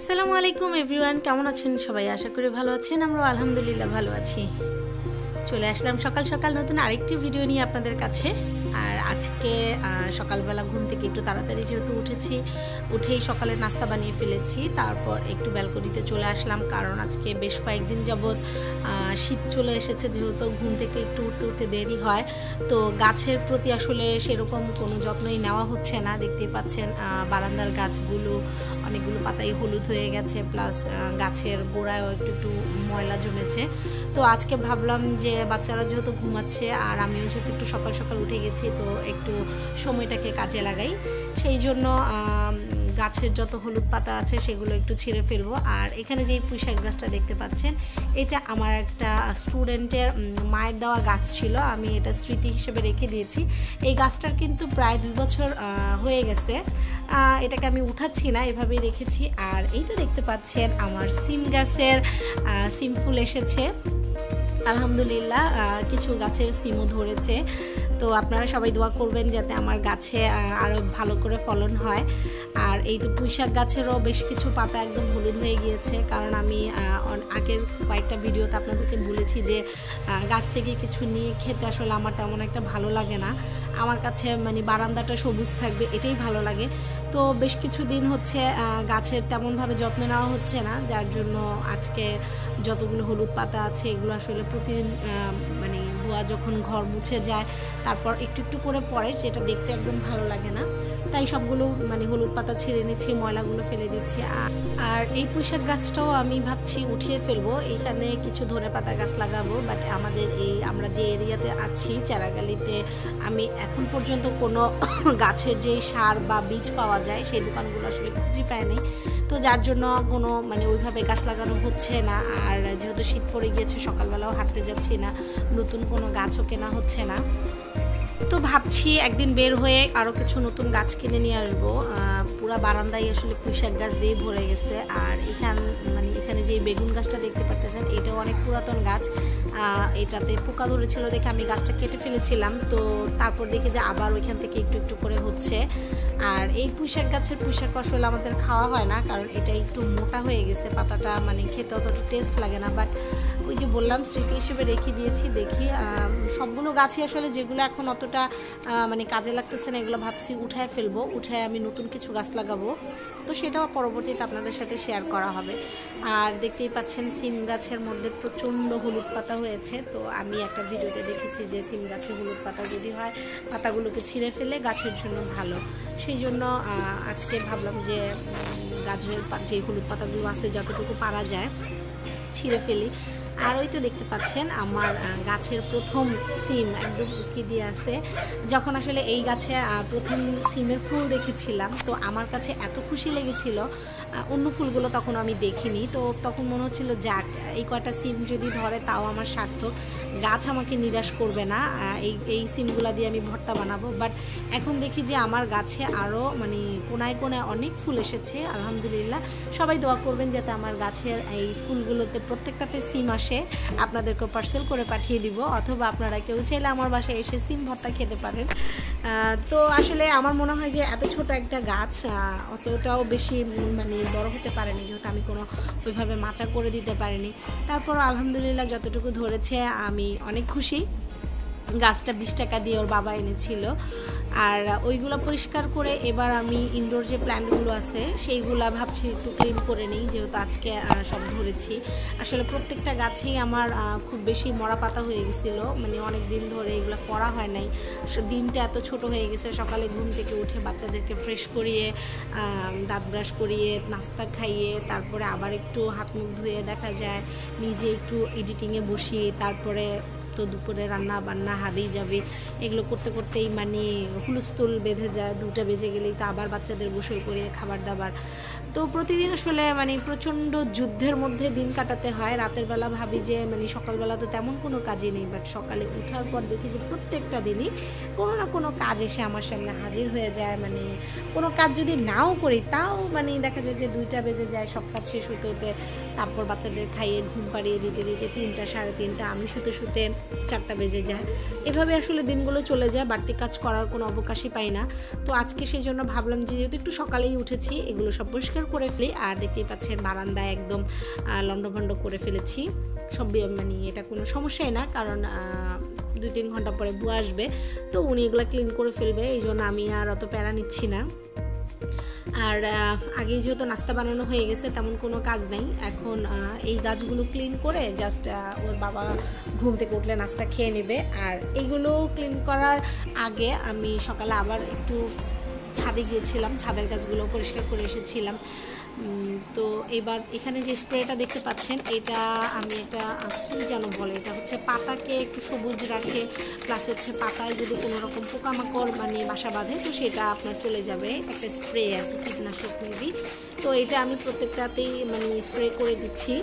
আসসালামু আলাইকুম এভরিওয়ান, কেমন আছেন সবাই? আশা করি ভালো আছেন। আমরা আলহামদুলিল্লাহ ভালো আছি। চলে আসলাম সকাল সকাল নতুন আরেকটি ভিডিও নিয়ে আপনাদের কাছে। আর আজকে সকালবেলা ঘুম থেকে একটু তাড়াতাড়ি যেহেতু উঠেই সকালে নাস্তা বানিয়ে ফেলেছি। তারপর একটু ব্যালকনিতে চলে আসলাম, কারণ আজকে বেশ কয়েকদিন যাবৎ শীত চলে এসেছে, যেহেতু ঘুম থেকে একটু উঠতে দেরি হয়। তো গাছের প্রতি আসলে সেরকম কোনো যত্নই নেওয়া হচ্ছে না। দেখতেই পাচ্ছেন বারান্দার গাছগুলো অনেকগুলো পাতাই হলুদ হয়ে গেছে, প্লাস গাছের গোড়ায়ও একটু ময়লা জমেছে। তো আজকে ভাবলাম যে বাচ্চারা যেহেতু ঘুমাচ্ছে আর আমিও যেহেতু একটু সকাল সকাল উঠে গেছি, তো একটু সময়টাকে কাজে লাগাই। সেই জন্য গাছের যত হলুদ পাতা আছে সেগুলো একটু ছিঁড়ে ফেলবো। আর এখানে যে পুঁইশাক গাছটা দেখতে পাচ্ছেন, এটা আমার একটা স্টুডেন্টের মায়ের দেওয়া গাছ ছিল। আমি এটা স্মৃতি হিসেবে রেখে দিয়েছি। এই গাছটার কিন্তু প্রায় 2 বছর হয়ে গেছে। এটাকে আমি উঠাচ্ছি না, এভাবেই রেখেছি। আর এই তো দেখতে পাচ্ছেন আমার সিম গাছের সিম ফুল এসেছে আলহামদুলিল্লাহ। কিছু গাছের সিমও ধরেছে। তো আপনারা সবাই দোয়া করবেন যাতে আমার গাছে আরও ভালো করে ফলন হয়। আর এই তো পুঁইশাক গাছেরও বেশ কিছু পাতা একদম হলুদ হয়ে গিয়েছে, কারণ আমি আগের কয়েকটা ভিডিওতে আপনাদেরকে বলেছি যে গাছ থেকে কিছু নিয়ে খেতে আসলে আমার তেমন একটা ভালো লাগে না। আমার কাছে মানে বারান্দাটা সবুজ থাকবে এটাই ভালো লাগে। তো বেশ কিছু দিন হচ্ছে গাছের তেমনভাবে যত্ন নেওয়া হচ্ছে না, যার জন্য আজকে যতগুলো হলুদ পাতা আছে এগুলো আসলে প্রতিদিন মানে ধোয়া যখন ঘর মুছে যায় তারপর একটু একটু করে পড়ে, সেটা দেখতে একদম ভালো লাগে না। তাই সবগুলো মানে হলুদ পাতা ছেড়ে নিচ্ছি, ময়লাগুলো ফেলে দিচ্ছি। আর এই পুঁইশাক গাছটাও আমি ভাবছি উঠিয়ে ফেলবো। এইখানে কিছু ধনেপাতা গাছ লাগাবো, বাট আমরা যে এরিয়াতে আছি চারাগালিতে আমি এখন পর্যন্ত কোনো গাছের যে সার বা বীজ পাওয়া যায় সেই দোকানগুলো আসলে খুঁজে পাইনি। তো যার জন্য কোনো মানে ওইভাবে গাছ লাগানো হচ্ছে না। আর যেহেতু শীত পড়ে গিয়েছে, সকালবেলাও হাঁটতে যাচ্ছি না, নতুন কোনো গাছও কেনা হচ্ছে না। তো ভাবছি একদিন বের হয়ে আরও কিছু নতুন গাছ কিনে নিয়ে আসবো। পুরা বারান্দায় আসলে পুঁইশাক গাছ দিয়ে ভরে গেছে। আর এখানে যে বেগুন গাছটা দেখতে পারতেছেন, এটাও অনেক পুরাতন গাছ। এটাতে পোকা ধরেছিল দেখে আমি গাছটা কেটে ফেলেছিলাম। তো তারপর দেখি যে আবার ওইখান থেকে একটু একটু করে হচ্ছে। আর এই পুঁইশাক গাছের পুঁইশাক আসলে আমাদের খাওয়া হয় না, কারণ এটা একটু মোটা হয়ে গেছে, পাতাটা মানে খেতে অতটা টেস্ট লাগে না। বাট ওই যে বললাম স্মৃতি হিসেবে রেখে দিয়েছি। দেখি সবগুলো গাছই আসলে যেগুলো এখন অতটা মানে কাজে লাগতেছে না এগুলো ভাবছি উঠায় ফেলবো, উঠায় আমি নতুন কিছু গাছ লাগাবো। তো সেটাও পরবর্তীতে আপনাদের সাথে শেয়ার করা হবে। আর দেখতেই পাচ্ছেন সিম গাছের মধ্যে প্রচণ্ড হলুদ পাতা হয়েছে। তো আমি একটা ভিডিওতে দেখেছি যে সিম গাছে হলুদ পাতা যদি হয় পাতাগুলোকে ছিঁড়ে ফেলে গাছের জন্য ভালো। সেই জন্য আজকে ভাবলাম যে গাছের যে হলুদ পাতাগুলো আছে যতটুকু পারা যায় ছিঁড়ে ফেলি। আর ওই তো দেখতে পাচ্ছেন আমার গাছের প্রথম সিম একদম উকি দিয়ে আছে। যখন আসলে এই গাছে প্রথম সিমের ফুল দেখেছিলাম, তো আমার কাছে এত খুশি লেগেছিল। অন্য ফুলগুলো তখন আমি দেখিনি, তো তখন মনে হচ্ছিল যাক এই কয়টা সিম যদি ধরে তাও আমার সার্থক, গাছ আমাকে নিরাশ করবে না, এই সিমগুলো দিয়ে আমি ভর্তা বানাবো। বাট এখন দেখি যে আমার গাছে আরও মানে কোনায় কোনায় অনেক ফুল এসেছে আলহামদুলিল্লাহ। সবাই দোয়া করবেন যাতে আমার গাছের এই ফুলগুলোতে প্রত্যেকটাতে সিম আসে। আপনাদেরকে পার্সেল করে পাঠিয়ে দিব, অথবা আপনারা কেউ চাইলে আমার বাসায় এসে সিম ভর্তা খেতে পারেন। তো আসলে আমার মনে হয় যে এত ছোট একটা গাছ অতটাও বেশি মানে বড় হতে পারেনি, যেহেতু আমি কোনো ওইভাবে মাচা করে দিতে পারিনি। তারপর আলহামদুলিল্লাহ যতটুকু ধরেছে আমি অনেক খুশি। গাছটা 20 টাকা দিয়ে ওর বাবা এনেছিল। আর ওইগুলো পরিষ্কার করে এবার আমি ইনডোর যে প্ল্যান্টগুলো আছে সেইগুলো ভাবছি একটু ক্লিন করে নিই, যেহেতু আজকে সব ধরেছি। আসলে প্রত্যেকটা গাছেই আমার খুব বেশি মরা পাতা হয়ে গেছিলো, মানে অনেক দিন ধরে এগুলো করা হয় নাই। দিনটা এত ছোট হয়ে গেছে, সকালে ঘুম থেকে উঠে বাচ্চাদেরকে ফ্রেশ করিয়ে দাঁত ব্রাশ করিয়ে নাস্তা খাইয়ে তারপরে আবার একটু হাত মুখ ধুয়ে দেখা যায় নিজে একটু এডিটিংয়ে বসিয়ে, তারপরে তো দুপুরে রান্না বান্না হাতেই যাবে। এগুলো করতে করতেই মানে হুলস্থুল বেঁধে যায়, 2টা বেজে গেলেই তো আবার বাচ্চাদের গোসল করে খাবার দাবার। তো প্রতিদিন আসলে মানে প্রচণ্ড যুদ্ধের মধ্যে দিন কাটাতে হয়। রাতের বেলা ভাবি যে মানে সকালবেলা তো তেমন কোনো কাজই নেই, বাট সকালে ওঠার পর দেখি যে প্রত্যেকটা দিনই কোনো না কোনো কাজ এসে আমার সামনে হাজির হয়ে যায়। মানে কোনো কাজ যদি নাও করি তাও মানে দেখা যায় যে 2টা বেজে যায় সব কাজ শেষ হতে হতে। তারপর বাচ্চাদের খাইয়ে ঘুম পাড়িয়ে দিতে দিতে 3টা সাড়ে 3টা, আমি শুতে শুতে 4টা বেজে যায়। এভাবে আসলে দিনগুলো চলে যায়, বাড়তি কাজ করার কোনো অবকাশই পাই না। তো আজকে সেই জন্য ভাবলাম যে যেহেতু একটু সকালেই উঠেছি এগুলো সব পরিষ্কার পরিষ্কার করে ফেলি। আর দেখতেই পাচ্ছেন বারান্দায় একদম লন্ডভন্ড করে ফেলেছি সব, মানে এটা কোনো সমস্যাই না, কারণ 2-3 ঘন্টা পরে বুয়া আসবে, তো উনি এগুলো ক্লিন করে ফেলবে, এই জন্য আমি আর অত প্যারা নিচ্ছি না। আর আগেই যেহেতু নাস্তা বানানো হয়ে গেছে, তেমন কোনো কাজ নেই এখন। এই গাছগুলো ক্লিন করে জাস্ট ওর বাবা ঘুম থেকে উঠলে নাস্তা খেয়ে নেবে। আর এইগুলো ক্লিন করার আগে আমি সকালে আবার একটু ছাদে গিয়েছিলাম, ছাদের গাছগুলো পরিষ্কার করে এসেছিলাম। তো এবার এখানে যে স্প্রেটা দেখতে পাচ্ছেন, এটা আমি একটা কী যেন বলে, এটা হচ্ছে পাতাকে একটু সবুজ রাখে, প্লাস হচ্ছে পাতায় যদি কোনো রকম পোকামাকড় মানে বাসা বাঁধে তো সেটা আপনার চলে যাবে, একটা স্প্রে আর কি, কীটনাশক মেবি। তো এটা আমি প্রত্যেকটাতেই মানে স্প্রে করে দিচ্ছি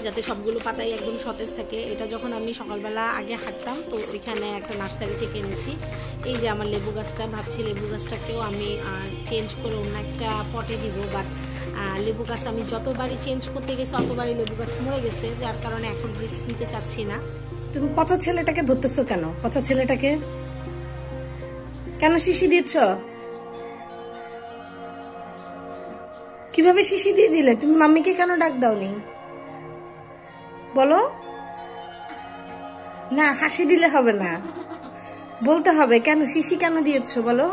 যাতে সবগুলো পাতাই একদম সতেজ থাকে। এটা যখন আমি সকালবেলা আগে হাঁটতাম তো ওইখানে একটা নার্সারি থেকে এনেছি। এই যে আমার লেবু গাছটা, ভাবছি লেবু গাছটাকেও আমি চেঞ্জ করে অন্য একটা পটে দিব, বাট লেবু গাছ আমি যতবারই চেঞ্জ করতে গেছি ততবারই লেবু গাছ মরে গেছে, যার কারণে এখন রিস্ক নিতে চাচ্ছি না। তুমি পচা ছেলেটাকে ধরতেছো কেন? পচা ছেলেটাকে কেন শিশি দিচ্ছ? কিভাবে শিশি দিয়ে দিলে? তুমি মাম্মিকে কেন ডাক দাওনি বলো? না, হাসি দিলে হবে না, বলতে হবে কেন শিশি কেন দিয়েছো বলো।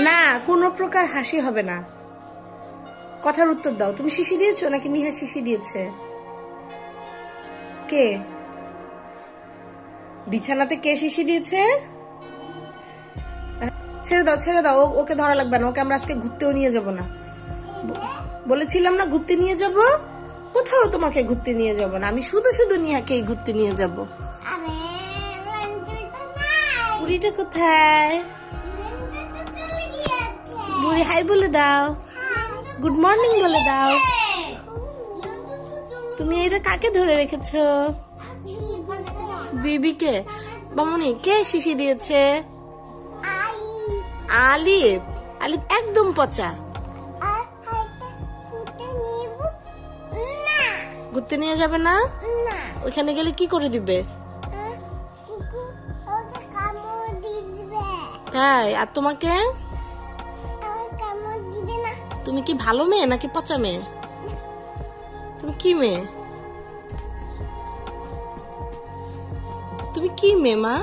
না, কোনো প্রকার হাসি হবে না, কথার উত্তর দাও। তুমি শিশি দিয়েছো নাকি নিহা শিশি দিয়েছে? কে? বিছানাতে কে শিশি দিয়েছে? ছেড়ে দাও, ছেড়ে দাও, ওকে ধরা লাগবে না, ওকে আমরা আজকে ঘুরতেও নিয়ে যাব না। বলেছিলাম না ঘুরতে নিয়ে যাব, কোথাও তোমাকে ঘুরতে নিয়ে যাব না, আমি শুধু শুধু নিহাকেই ঘুরতে নিয়ে যাব। বুড়িটা কোথায়? বুড়ি হাই বলে দাও, গুড মর্নিং বলে দাও। তুমি এটা কাকে ধরে রেখেছো? বিবিকে? বামুনি কে শিশি দিয়েছে? আলিফ। আলিফ একদম পচা। ঘুরতে নিয়ে যাবে না? ওইখানে গেলে কি করে দিবে? তাই? আর তোমাকে? তুমি কি ভালো মেয়ে নাকি পচা মেয়ে? তুমি কি মেয়ে? তুমি কি মেয়ে মা?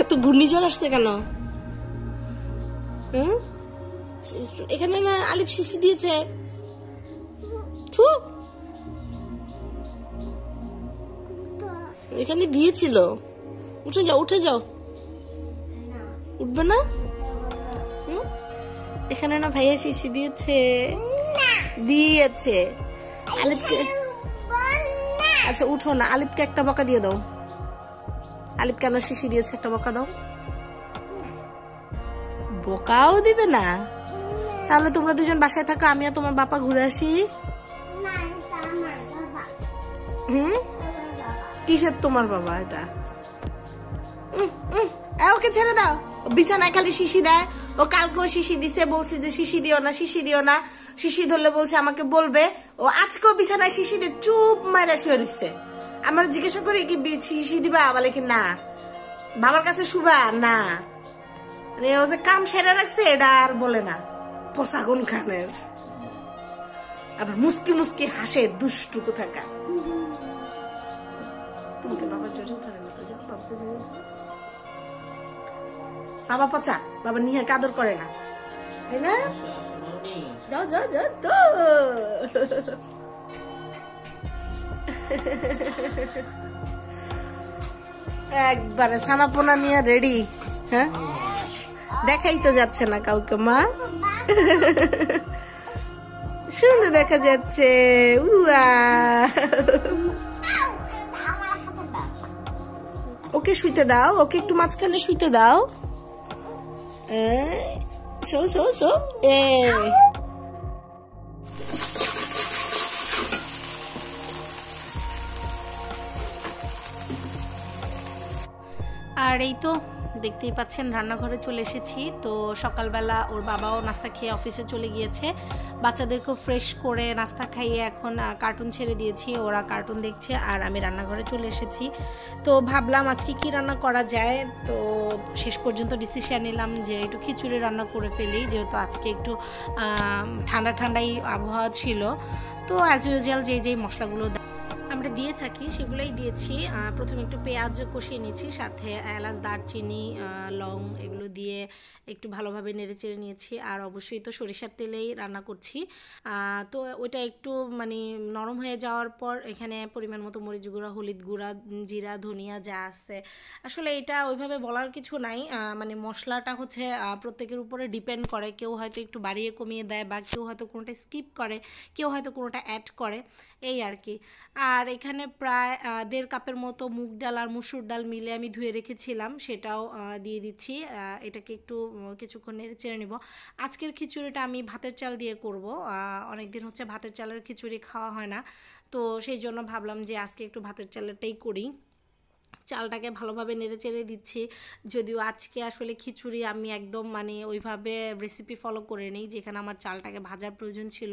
এত ঘূর্ণিঝড় আসছে কেন? এখানে না আলিফ শিশি দিয়েছে। এখানে দিয়েছিল। উঠে যাও, উঠে যাও। উঠবে না? এখানে না ভাইয়া শিশি দিয়েছে। দিয়েছে আলিফকে। আচ্ছা উঠো না, আলিফকে একটা বকা দিয়ে দাও। আলিফ কেন শিশি দিয়েছে একটা বকা দাও। বকাও দিবে না? তাহলে তোমরা দুজন বাসায় থাকো, আমি আর তোমার বাবা ঘুরে আসি। কিসের তোমার বাবা? এটা ওকে ছেড়ে দাও। বিছানায় খালি শিশি দেয়। ও কালকেও শিশি দিছে, বলছে যে শিশি দিও না, শিশি দিও না। শিশি ধরলে বলছে আমাকে বলবে। ও আজকেও বিছানায় শিশি দিয়ে চুপ মারা শুয়ে রইছে। আমার জিজ্ঞাসা করি কি শিশি দিবা? বলে কি না, বাবার কাছে শুবা না। ও যে কাম সেরে রাখছে এটা আর বলে না। পোষাগুন খানের আবার মুস্কি মুস্কি হাসে, দুষ্টু কোথাকার। তোমাকে বাবা জড়িয়ে ধরে না তো, যাও বাবাকে জড়িয়ে ধরো। বাবা পচা, বাবা নিয়ে কাদর করে না, তাই না? যাও যাও যাও তো। একবারে ছানাপোনা নিয়ে রেডি। হ্যাঁ, দেখাই তো যাচ্ছে না কাউকে মা। সুন্দর দেখা যাচ্ছে। ওকে শুইতে দাও, ওকে একটু মাঝখানে শুইতে দাও। Show show show. আর এই তো দেখতেই পাচ্ছেন রান্নাঘরে চলে এসেছি। তো সকালবেলা ওর বাবাও নাস্তা খেয়ে অফিসে চলে গিয়েছে, বাচ্চাদেরকেও ফ্রেশ করে নাস্তা খাইয়ে এখন কার্টুন ছেড়ে দিয়েছি, ওরা কার্টুন দেখছে আর আমি রান্নাঘরে চলে এসেছি। তো ভাবলাম আজকে কি রান্না করা যায়, তো শেষ পর্যন্ত ডিসিশন নিলাম যে একটু খিচুড়ি রান্না করে ফেলি, যেহেতু আজকে একটু ঠান্ডা ঠান্ডাই আবহাওয়া ছিল। তো অ্যাজ ইউজুয়াল যেই মশলাগুলো আমরা দিয়ে থাকি সেগুলোই দিয়েছি। প্রথমে একটু পেঁয়াজ কষিয়ে নিয়েছি, সাথে এলাচ, দারচিনি, লং এগুলো দিয়ে একটু ভালোভাবে নেড়েচেড়ে নিয়েছি। আর অবশ্যই তো সরিষার তেলেই রান্না করছি। তো ওইটা একটু মানে নরম হয়ে যাওয়ার পর এখানে পরিমাণ মতো মরিচ গুঁড়া, হলুদ গুঁড়া, জিরা, ধনিয়া যা আছে, আসলে এটা ওইভাবে বলার কিছু নাই। মানে মশলাটা হচ্ছে প্রত্যেকের উপরে ডিপেন্ড করে, কেউ হয়তো একটু বাড়িয়ে কমিয়ে দেয়, বা কেউ হয়তো কোনোটা স্কিপ করে, কেউ হয়তো কোনোটা অ্যাড করে, এই আর কি। আর এখানে প্রায় 1.5 কাপের মতো মুগ ডাল আর মসুর ডাল মিলে আমি ধুয়ে রেখেছিলাম, সেটাও দিয়ে দিচ্ছি। এটাকে একটু কিছুক্ষণ নেড়ে চেড়ে নিব। আজকের খিচুড়িটা আমি ভাতের চাল দিয়ে করব, অনেক দিন হচ্ছে ভাতের চালের খিচুড়ি খাওয়া হয় না, তো সেই জন্য ভাবলাম যে আজকে একটু ভাতের চালেরটাই করি। চালটাকে ভালোভাবে নেড়ে চেড়ে দিচ্ছি। যদিও আজকে আসলে খিচুড়ি আমি একদম মানে ওইভাবে রেসিপি ফলো করে নিই, যেখানে আমার চালটাকে ভাজার প্রয়োজন ছিল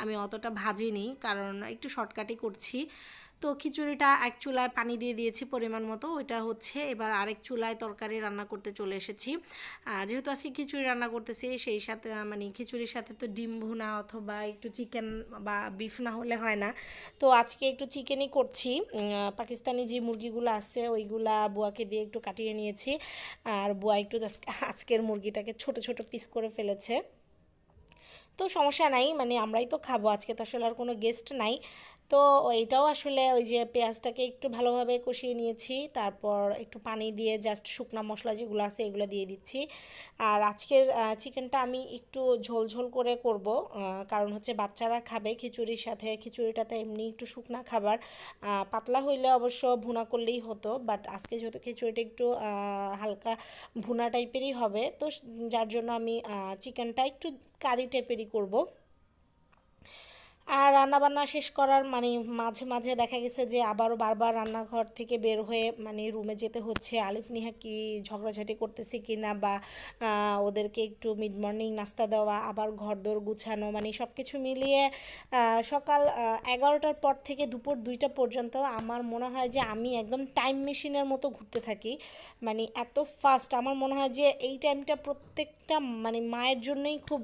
আমি অতটা ভাজিনি, কারণ একটু শর্টকাটই করছি। তো খিচুড়িটা এক চুলায় পানি দিয়ে দিয়েছি পরিমাণ মতো, ওইটা হচ্ছে। এবার আরেক চুলায় তরকারি রান্না করতে চলে এসেছি। যেহেতু আজকে খিচুড়ি রান্না করতেছি, সেই সাথে মানে খিচুড়ির সাথে তো ডিম ভুনা অথবা একটু চিকেন বা বিফ না হলে হয় না। তো আজকে একটু চিকেনই করছি। পাকিস্তানি যে মুরগিগুলো আছে ওইগুলা বুয়াকে দিয়ে একটু কাটিয়ে নিয়েছি, আর বুয়া একটু আজকের মুরগিটাকে ছোট ছোট পিস করে ফেলেছে। তো সমস্যা নাই, মানে আমরাই তো খাবো, আজকে তো আসলে আর কোনো গেস্ট নাই। তো এইটাও আসলে ওই যে পেঁয়াজটাকে একটু ভালোভাবে কষিয়ে নিয়েছি, তারপর একটু পানি দিয়ে জাস্ট শুকনা মশলা যেগুলো আছে এগুলো দিয়ে দিচ্ছি। আর আজকের চিকেনটা আমি একটু ঝোল ঝোল করে করব, কারণ হচ্ছে বাচ্চারা খাবে খিচুড়ির সাথে। খিচুড়িটাতে এমনি একটু শুকনা খাবার, পাতলা হইলে অবশ্য ভুনা করলেই হতো, বাট আজকে যেহেতু খিচুড়িটা একটু হালকা ভুনা টাইপেরই হবে, তো যার জন্য আমি চিকেনটা একটু কারি টাইপেরই করব। আর রান্নাবান্না শেষ করার মানে মাঝে মাঝে দেখা গেছে যে আবারও বারবার রান্নাঘর থেকে বের হয়ে মানে রুমে যেতে হচ্ছে, আলিফ নিহা কি ঝগড়াঝাটি করতেছে কি না, বা ওদেরকে একটু মিড মর্নিং নাস্তা দেওয়া, আবার ঘরদোর গুছানো, মানে সব কিছু মিলিয়ে সকাল 11টার পর থেকে দুপুর 2টা পর্যন্ত আমার মনে হয় যে আমি একদম টাইম মেশিনের মতো ঘুরতে থাকি। মানে এত ফাস্ট আমার মনে হয় যে এই টাইমটা প্রত্যেকটা মানে মায়ের জন্যই খুব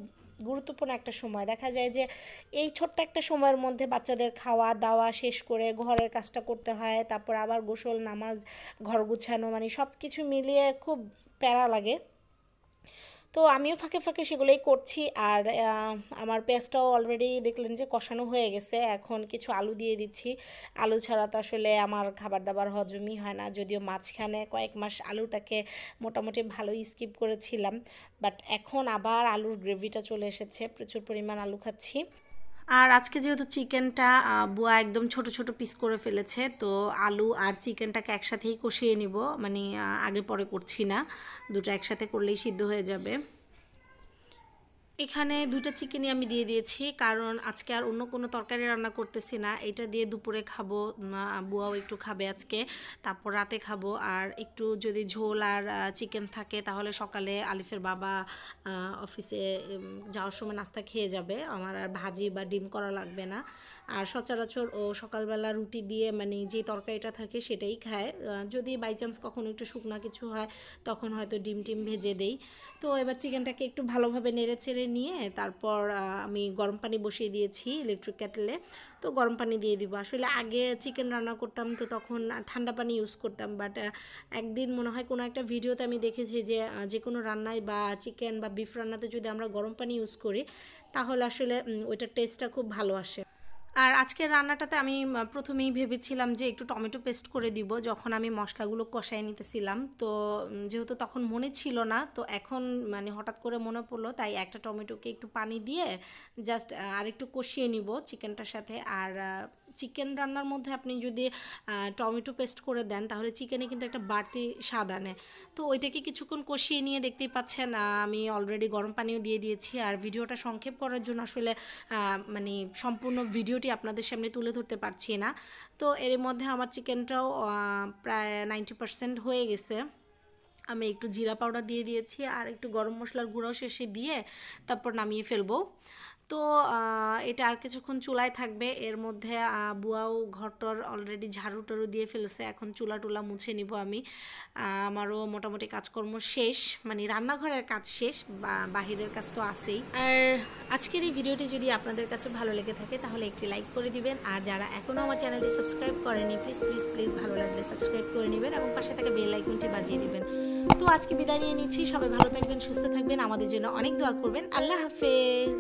গুরুত্বপূর্ণ একটা সময়। দেখা যায় যে এই ছোট্ট একটা সময়ের মধ্যে বাচ্চাদের খাওয়া দাওয়া শেষ করে ঘরের কাজটা করতে হয়, তারপর আবার গোসল, নামাজ, ঘর গুছানো, মানে সব কিছু মিলিয়ে খুব প্যারা লাগে। তো আমিও ফাঁকে ফাঁকে সেগুলোই করছি। আর আমার পেঁয়াজটাও অলরেডি দেখলেন যে কষানো হয়ে গেছে, এখন কিছু আলু দিয়ে দিচ্ছি। আলু ছাড়া তো আসলে আমার খাবার দাবার হজমই হয় না, যদিও মাঝখানে কয়েক মাস আলুটাকে মোটামুটি ভালোই স্কিপ করেছিলাম, বাট এখন আবার আলুর গ্রেভিটা চলে এসেছে, প্রচুর পরিমাণ আলু খাচ্ছি। আর আজকে যেহেতু চিকেনটা বুয়া একদম ছোট ছোট পিস করে ফেলেছে, তো আলু আর চিকেনটাকে একসাথেই কষিয়ে নিব, মানে আগে পরে করছি না, দুটো একসাথে করলেই সিদ্ধ হয়ে যাবে। এখানে 2টা চিকেনই আমি দিয়ে দিয়েছি, কারণ আজকে আর অন্য কোনো তরকারি রান্না করতেছি না, এটা দিয়ে দুপুরে খাবো, বুয়াও একটু খাবে আজকে, তারপর রাতে খাবো। আর একটু যদি ঝোল আর চিকেন থাকে তাহলে সকালে আলিফের বাবা অফিসে যাওয়ার সময় নাস্তা খেয়ে যাবে, আমার আর ভাজি বা ডিম করা লাগবে না। আর সচরাচর ও সকালবেলা রুটি দিয়ে মানে যে তরকারিটা থাকে সেটাই খায়, যদি বাই চান্স কখনো একটু শুকনা কিছু হয় তখন হয়তো ডিম টিম ভেজে দেই। তো এবার চিকেনটাকে একটু ভালোভাবে নেড়ে চেড়ে নিয়ে তারপর আমি গরম পানি বসিয়ে দিয়েছি ইলেকট্রিক কেটলে। তো গরম পানি দিয়ে দিব, আসলে আগে চিকেন রান্না করতাম তো তখন ঠান্ডা পানি ইউজ করতাম, বাট একদিন মনে হয় কোনো একটা ভিডিওতে আমি দেখেছি যে যে কোনো রান্নায় বা চিকেন বা বিফ রান্নাতে যদি আমরা গরম পানি ইউজ করি তাহলে আসলে ওইটার টেস্টটা খুব ভালো আসে। আর আজকের রান্নাটাতে আমি প্রথমেই ভেবেছিলাম যে একটু টমেটো পেস্ট করে দিব যখন আমি মশলাগুলো কষায় নিতেছিলাম, তো যেহেতু তখন মনে ছিল না, তো এখন মানে হঠাৎ করে মনে পড়লো, তাই একটা টমেটোকে একটু পানি দিয়ে জাস্ট আরেকটু কষিয়ে নিব চিকেনটার সাথে। আর চিকেন রান্নার মধ্যে আপনি যদি টমেটো পেস্ট করে দেন তাহলে চিকেনে কিন্তু একটা বাড়তি স্বাদ আনে। তো ওইটাকে কিছুক্ষণ কষিয়ে নিয়ে দেখতেই পাচ্ছেন আমি অলরেডি গরম পানিও দিয়ে দিয়েছি। আর ভিডিওটা সংক্ষেপ করার জন্য আসলে মানে সম্পূর্ণ ভিডিওটি আপনাদের সামনে তুলে ধরতে পারছি না। তো এর মধ্যে আমার চিকেনটাও প্রায় 90% হয়ে গেছে। আমি একটু জিরা পাউডার দিয়ে দিয়েছি আর একটু গরম মশলার গুঁড়াও শেষে দিয়ে তারপর নামিয়ে ফেলবো। তো এটা আর কিছুক্ষণ চুলায় থাকবে। এর মধ্যে বুয়াও ঘরটর অলরেডি ঝাড়ু টাড়ু দিয়ে ফেলছে, এখন চুলা টুলা মুছে নিব আমি। আমারও মোটামুটি কাজকর্ম শেষ, মানে রান্নাঘরের কাজ শেষ, বাহিরের কাজ তো আছেই। আর আজকের এই ভিডিওটি যদি আপনাদের কাছে ভালো লেগে থাকে তাহলে একটি লাইক করে দিবেন, আর যারা এখনও আমার চ্যানেলটি সাবস্ক্রাইব করেনি প্লিজ প্লিজ প্লিজ ভালো লাগলে সাবস্ক্রাইব করে নেবেন এবং পাশে থাকা বেল আইকনটি বাজিয়ে দিবেন। তো আজকে বিদায় নিয়ে নিচ্ছি, সবাই ভালো থাকবেন, সুস্থ থাকবেন, আমাদের জন্য অনেক দোয়া করবেন। আল্লাহ হাফেজ।